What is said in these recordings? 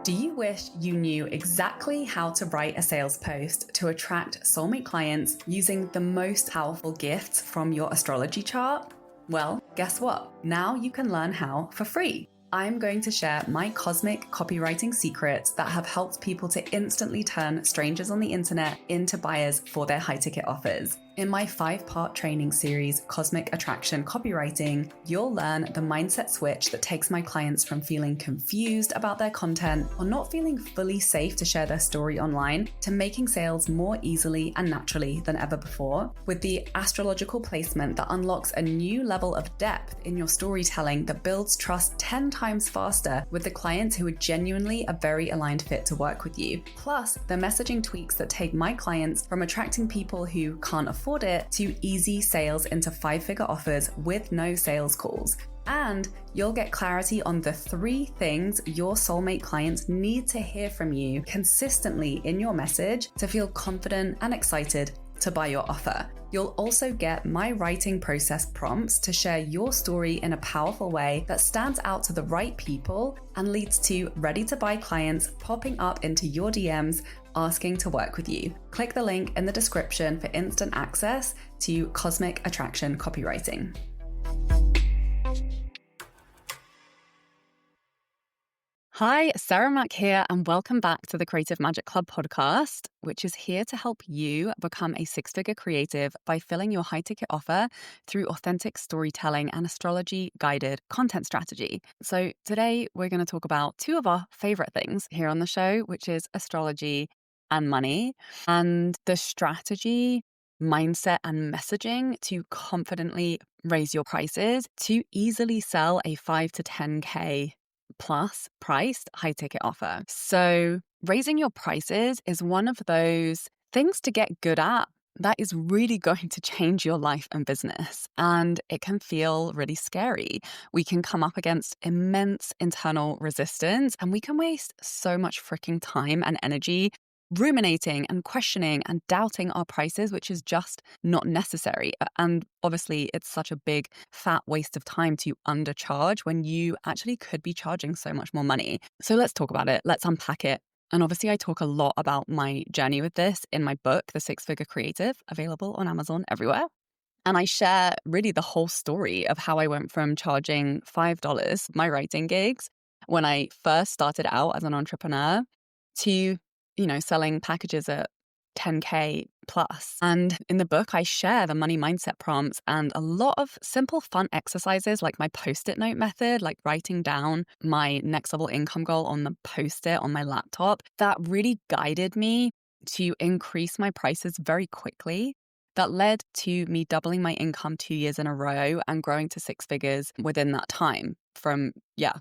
Do you wish you knew exactly how to write a sales post to attract soulmate clients using the most powerful gifts from your astrology chart? Well, guess what? Now you can learn how for free. I'm going to share my cosmic copywriting secrets that have helped people to instantly turn strangers on the internet into buyers for their high-ticket offers. In my 5-part training series, Cosmic Attraction Copywriting, you'll learn the mindset switch that takes my clients from feeling confused about their content or not feeling fully safe to share their story online to making sales more easily and naturally than ever before, with the astrological placement that unlocks a new level of depth in your storytelling that builds trust 10 times faster with the clients who are genuinely a very aligned fit to work with you. Plus, the messaging tweaks that take my clients from attracting people who can't afford it to easy sales into 5-figure offers with no sales calls. And you'll get clarity on the 3 things your soulmate clients need to hear from you consistently in your message to feel confident and excited to buy your offer. You'll also get my writing process prompts to share your story in a powerful way that stands out to the right people and leads to ready to buy clients popping up into your DMs asking to work with you. Click the link in the description for instant access to Cosmic Attraction Copywriting. Hi, Sarah Mack here, and welcome back to the Creative Magic Club podcast, which is here to help you become a 6-figure creative by filling your high-ticket offer through authentic storytelling and astrology-guided content strategy. So today we're going to talk about 2 of our favorite things here on the show, which is astrology and money, and the strategy, mindset, and messaging to confidently raise your prices to easily sell a 5 to 10K plus priced high ticket offer. So raising your prices is one of those things to get good at that is really going to change your life and business. And it can feel really scary. We can come up against immense internal resistance and we can waste so much freaking time and energy ruminating and questioning and doubting our prices, which is just not necessary. And obviously, it's such a big, fat waste of time to undercharge when you actually could be charging so much more money. So let's talk about it. Let's unpack it. And obviously, I talk a lot about my journey with this in my book, The 6-Figure Creative, available on Amazon everywhere. And I share really the whole story of how I went from charging $5 my writing gigs when I first started out as an entrepreneur to selling packages at 10K plus. And in the book, I share the money mindset prompts and a lot of simple fun exercises like my post-it note method, like writing down my next level income goal on the post-it on my laptop that really guided me to increase my prices very quickly. That led to me doubling my income 2 years in a row and growing to 6 figures within that time from,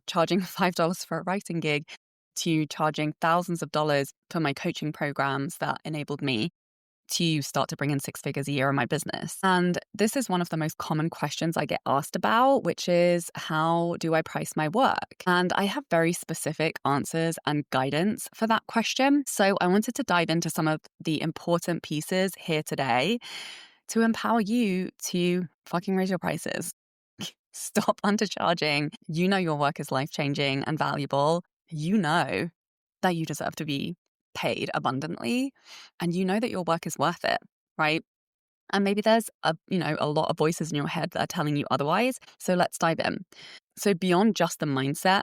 charging $5 for a writing gig to charging thousands of dollars for my coaching programs that enabled me to start to bring in 6 figures a year in my business. And this is one of the most common questions I get asked about, which is how do I price my work? And I have very specific answers and guidance for that question. So I wanted to dive into some of the important pieces here today to empower you to fucking raise your prices. Stop undercharging. You know your work is life-changing and valuable. You know that you deserve to be paid abundantly and you know that your work is worth it, right? And maybe there's a lot of voices in your head that are telling you otherwise. So let's dive in. So beyond just the mindset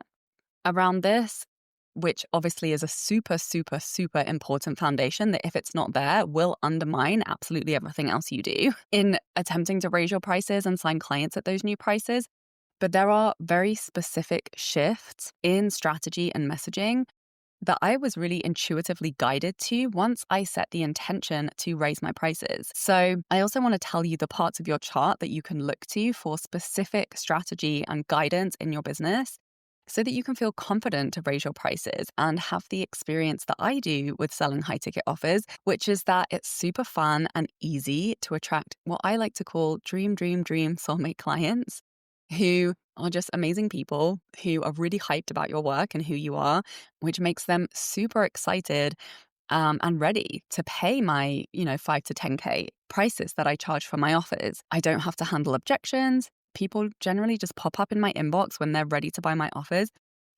around this, which obviously is a super, super, super important foundation that if it's not there, will undermine absolutely everything else you do in attempting to raise your prices and sign clients at those new prices. But there are very specific shifts in strategy and messaging that I was really intuitively guided to once I set the intention to raise my prices. So I also want to tell you the parts of your chart that you can look to for specific strategy and guidance in your business so that you can feel confident to raise your prices and have the experience that I do with selling high ticket offers, which is that it's super fun and easy to attract what I like to call dream soulmate clients who are just amazing people who are really hyped about your work and who you are, which makes them super excited and ready to pay my, 5 to 10K prices that I charge for my offers. I don't have to handle objections. People generally just pop up in my inbox when they're ready to buy my offers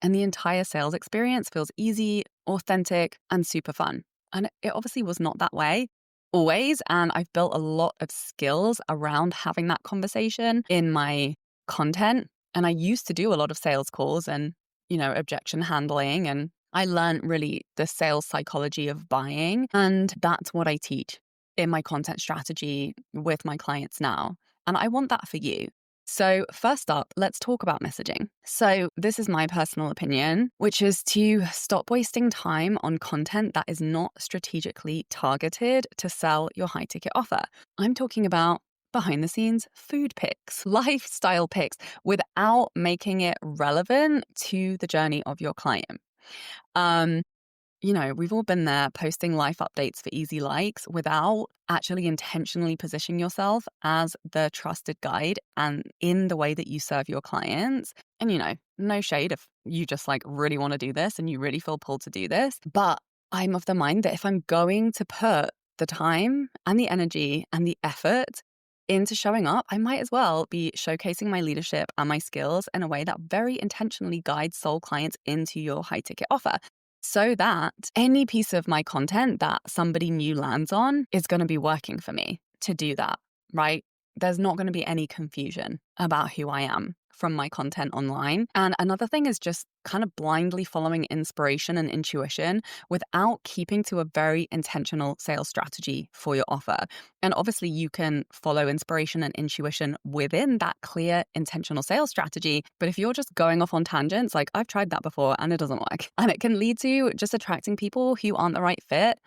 And the entire sales experience feels easy, authentic, and super fun. And it obviously was not that way always. And I've built a lot of skills around having that conversation in my content. And I used to do a lot of sales calls and, objection handling. And I learned really the sales psychology of buying. And that's what I teach in my content strategy with my clients now. And I want that for you. So first up, let's talk about messaging. So this is my personal opinion, which is to stop wasting time on content that is not strategically targeted to sell your high ticket offer. I'm talking about behind the scenes food pics, lifestyle pics, without making it relevant to the journey of your client. We've all been there posting life updates for easy likes without actually intentionally positioning yourself as the trusted guide and in the way that you serve your clients. And, no shade if you just really want to do this and you really feel pulled to do this. But I'm of the mind that if I'm going to put the time and the energy and the effort into showing up, I might as well be showcasing my leadership and my skills in a way that very intentionally guides soul clients into your high ticket offer, so that any piece of my content that somebody new lands on is going to be working for me to do that, right? There's not going to be any confusion about who I am from my content online. And another thing is just kind of blindly following inspiration and intuition without keeping to a very intentional sales strategy for your offer. And obviously you can follow inspiration and intuition within that clear intentional sales strategy. But if you're just going off on tangents, I've tried that before and it doesn't work. And it can lead to just attracting people who aren't the right fit,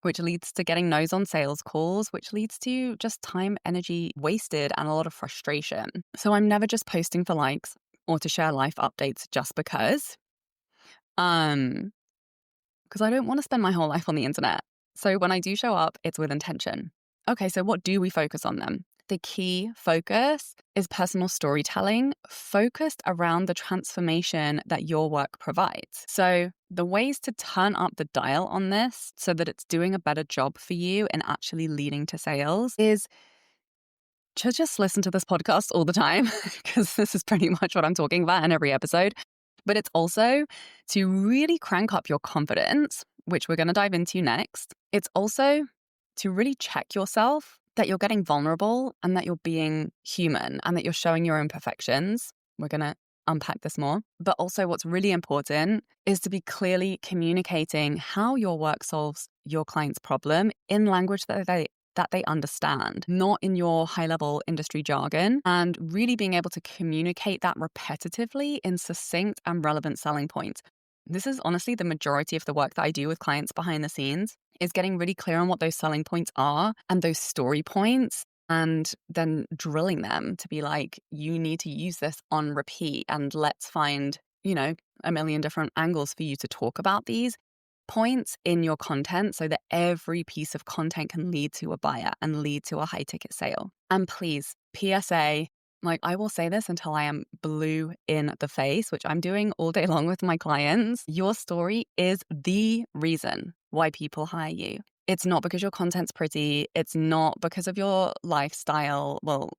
which leads to getting no's on sales calls, which leads to just time, energy wasted, and a lot of frustration. So I'm never just posting for likes or to share life updates just because I don't want to spend my whole life on the internet. So when I do show up, it's with intention. Okay, so what do we focus on then? The key focus is personal storytelling focused around the transformation that your work provides. So the ways to turn up the dial on this so that it's doing a better job for you and actually leading to sales is to just listen to this podcast all the time, because this is pretty much what I'm talking about in every episode. But it's also to really crank up your confidence, which we're going to dive into next. It's also to really check yourself that you're getting vulnerable and that you're being human and that you're showing your imperfections. We're going to unpack this more. But also what's really important is to be clearly communicating how your work solves your client's problem in language that they understand, not in your high-level industry jargon, and really being able to communicate that repetitively in succinct and relevant selling points. This is honestly the majority of the work that I do with clients behind the scenes, is getting really clear on what those selling points are and those story points, and then drilling them to be like, you need to use this on repeat, and let's find, a million different angles for you to talk about these points in your content so that every piece of content can lead to a buyer and lead to a high ticket sale. And please, PSA, I will say this until I am blue in the face, which I'm doing all day long with my clients. Your story is the reason why people hire you. It's not because your content's pretty. It's not because of your lifestyle. Well,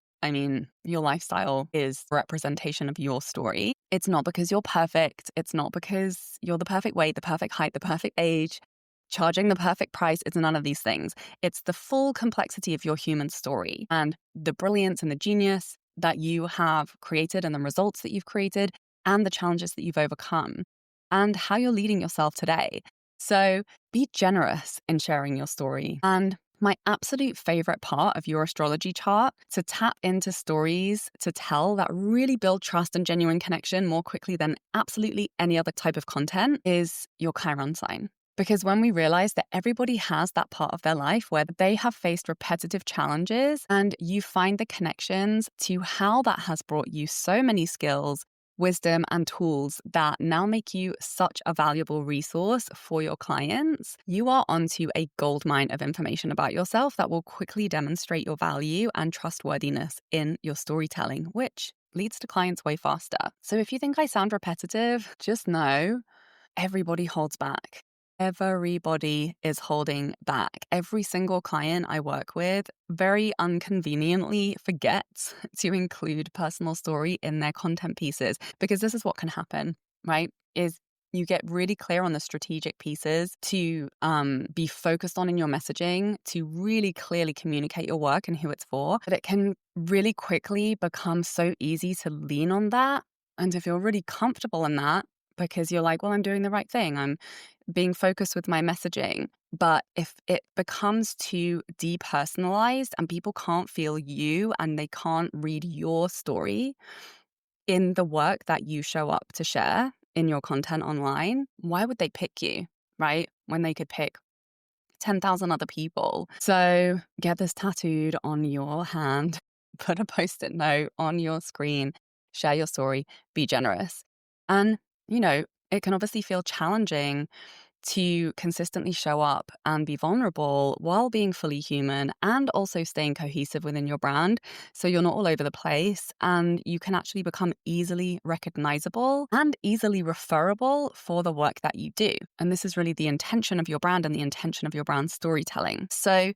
your lifestyle is a representation of your story. It's not because you're perfect. It's not because you're the perfect weight, the perfect height, the perfect age, charging the perfect price. It's none of these things. It's the full complexity of your human story and the brilliance and the genius that you have created and the results that you've created and the challenges that you've overcome and how you're leading yourself today. So be generous in sharing your story. And my absolute favorite part of your astrology chart to tap into stories to tell that really build trust and genuine connection more quickly than absolutely any other type of content is your Chiron sign. Because when we realize that everybody has that part of their life where they have faced repetitive challenges and you find the connections to how that has brought you so many skills, wisdom, and tools that now make you such a valuable resource for your clients, you are onto a goldmine of information about yourself that will quickly demonstrate your value and trustworthiness in your storytelling, which leads to clients way faster. So if you think I sound repetitive, just know everybody holds back. Everybody is holding back. Every single client I work with very inconveniently forgets to include personal story in their content pieces, because this is what can happen. right, is you get really clear on the strategic pieces to be focused on in your messaging, to really clearly communicate your work and who it's for. But it can really quickly become so easy to lean on that and to feel really comfortable in that because you're like, well, I'm doing the right thing. I'm being focused with my messaging. But if it becomes too depersonalized and people can't feel you and they can't read your story in the work that you show up to share in your content online, why would they pick you, right? When they could pick 10,000 other people. So get this tattooed on your hand, put a post-it note on your screen, share your story, be generous. And, it can obviously feel challenging to consistently show up and be vulnerable while being fully human and also staying cohesive within your brand. So you're not all over the place and you can actually become easily recognizable and easily referable for the work that you do. And this is really the intention of your brand and the intention of your brand storytelling. So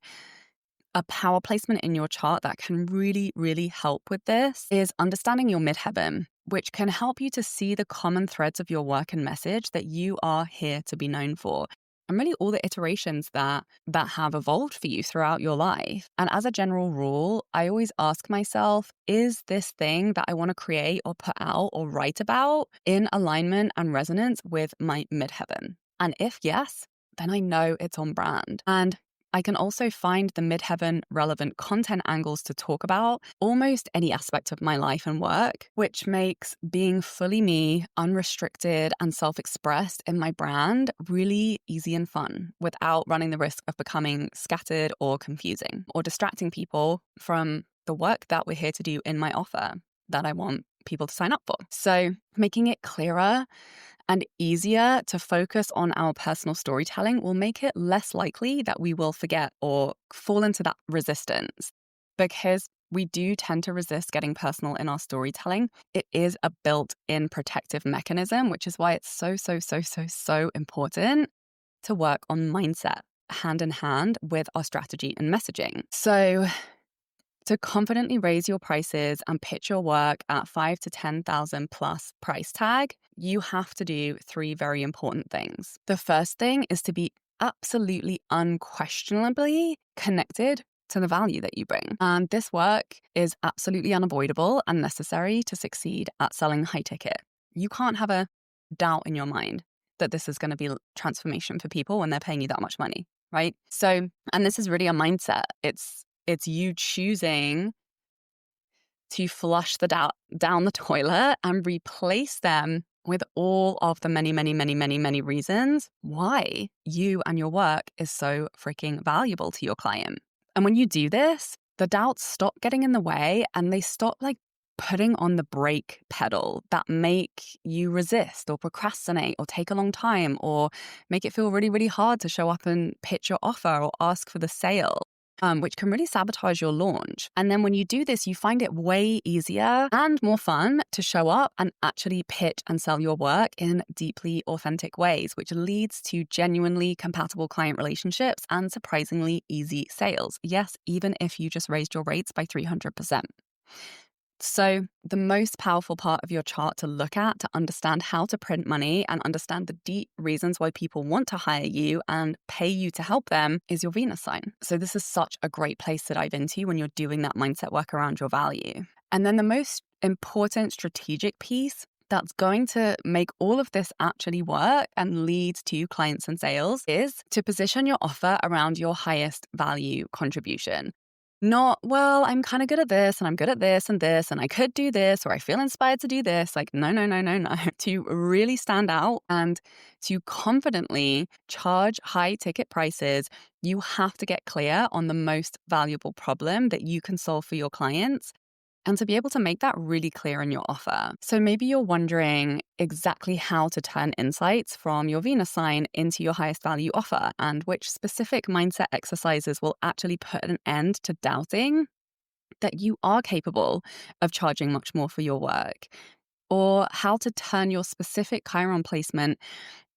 a power placement in your chart that can really, really help with this is understanding your midheaven, which can help you to see the common threads of your work and message that you are here to be known for. And really all the iterations that have evolved for you throughout your life. And as a general rule, I always ask myself, is this thing that I want to create or put out or write about in alignment and resonance with my midheaven? And if yes, then I know it's on brand. And I can also find the midheaven relevant content angles to talk about almost any aspect of my life and work, which makes being fully me, unrestricted and self-expressed in my brand really easy and fun without running the risk of becoming scattered or confusing or distracting people from the work that we're here to do in my offer that I want people to sign up for. So making it clearer and easier to focus on our personal storytelling will make it less likely that we will forget or fall into that resistance. Because we do tend to resist getting personal in our storytelling. It is a built-in protective mechanism, which is why it's so important to work on mindset hand in hand with our strategy and messaging. So to confidently raise your prices and pitch your work at 5 to 10,000 plus price tag, you have to do 3 very important things. The first thing is to be absolutely unquestionably connected to the value that you bring. And this work is absolutely unavoidable and necessary to succeed at selling high ticket. You can't have a doubt in your mind that this is going to be transformation for people when they're paying you that much money, right? So, and this is really a mindset. It's you choosing to flush the doubt down the toilet and replace them with all of the many reasons why you and your work is so freaking valuable to your client. And when you do this, the doubts stop getting in the way and they stop putting on the brake pedal that make you resist or procrastinate or take a long time or make it feel really hard to show up and pitch your offer or ask for the sale. Which can really sabotage your launch. And then when you do this, you find it way easier and more fun to show up and actually pitch and sell your work in deeply authentic ways, which leads to genuinely compatible client relationships and surprisingly easy sales. Yes, even if you just raised your rates by 300%. So the most powerful part of your chart to look at to understand how to print money and understand the deep reasons why people want to hire you and pay you to help them is your Venus sign. So this is such a great place to dive into when you're doing that mindset work around your value. And then the most important strategic piece that's going to make all of this actually work and lead to clients and sales is to position your offer around your highest value contribution. Not, well, I'm kind of good at this and I'm good at this and I could do this or I feel inspired to do this. No. To really stand out and to confidently charge high ticket prices, you have to get clear on the most valuable problem that you can solve for your clients and to be able to make that really clear in your offer. So maybe you're wondering exactly how to turn insights from your Venus sign into your highest value offer and which specific mindset exercises will actually put an end to doubting that you are capable of charging much more for your work, or how to turn your specific Chiron placement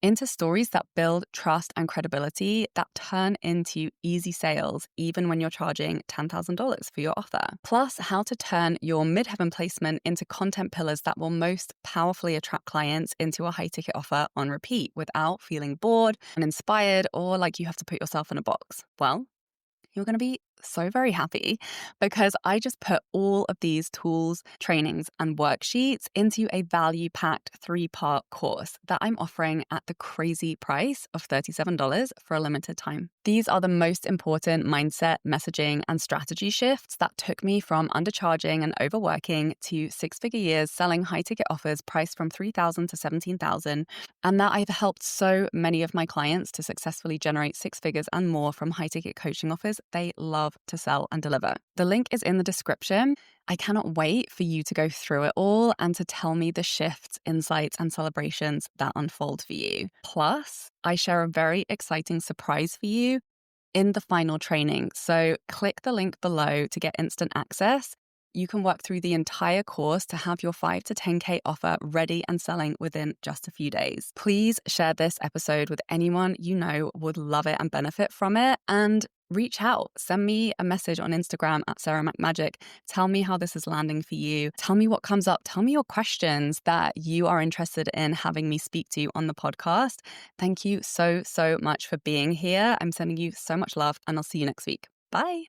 into stories that build trust and credibility that turn into easy sales, even when you're charging $10,000 for your offer. Plus, how to turn your midheaven placement into content pillars that will most powerfully attract clients into a high ticket offer on repeat without feeling bored, uninspired, or like you have to put yourself in a box. Well, you're going to be so very happy because I just put all of these tools, trainings, and worksheets into a value-packed 3-part course that I'm offering at the crazy price of $37 for a limited time. These are the most important mindset, messaging, and strategy shifts that took me from undercharging and overworking to 6-figure years selling high-ticket offers priced from $3,000 to $17,000, and that I've helped so many of my clients to successfully generate 6 figures and more from high-ticket coaching offers they love to sell and deliver. The link is in the description. I cannot wait for you to go through it all and to tell me the shifts, insights, and celebrations that unfold for you. Plus, I share a very exciting surprise for you in the final training. So click the link below to get instant access. You can work through the entire course to have your 5 to 10K offer ready and selling within just a few days. Please share this episode with anyone you know would love it and benefit from it. And reach out. Send me a message on Instagram at SarahMacMagic. Tell me how this is landing for you. Tell me what comes up. Tell me your questions that you are interested in having me speak to on the podcast. Thank you so much for being here. I'm sending you so much love, and I'll see you next week. Bye.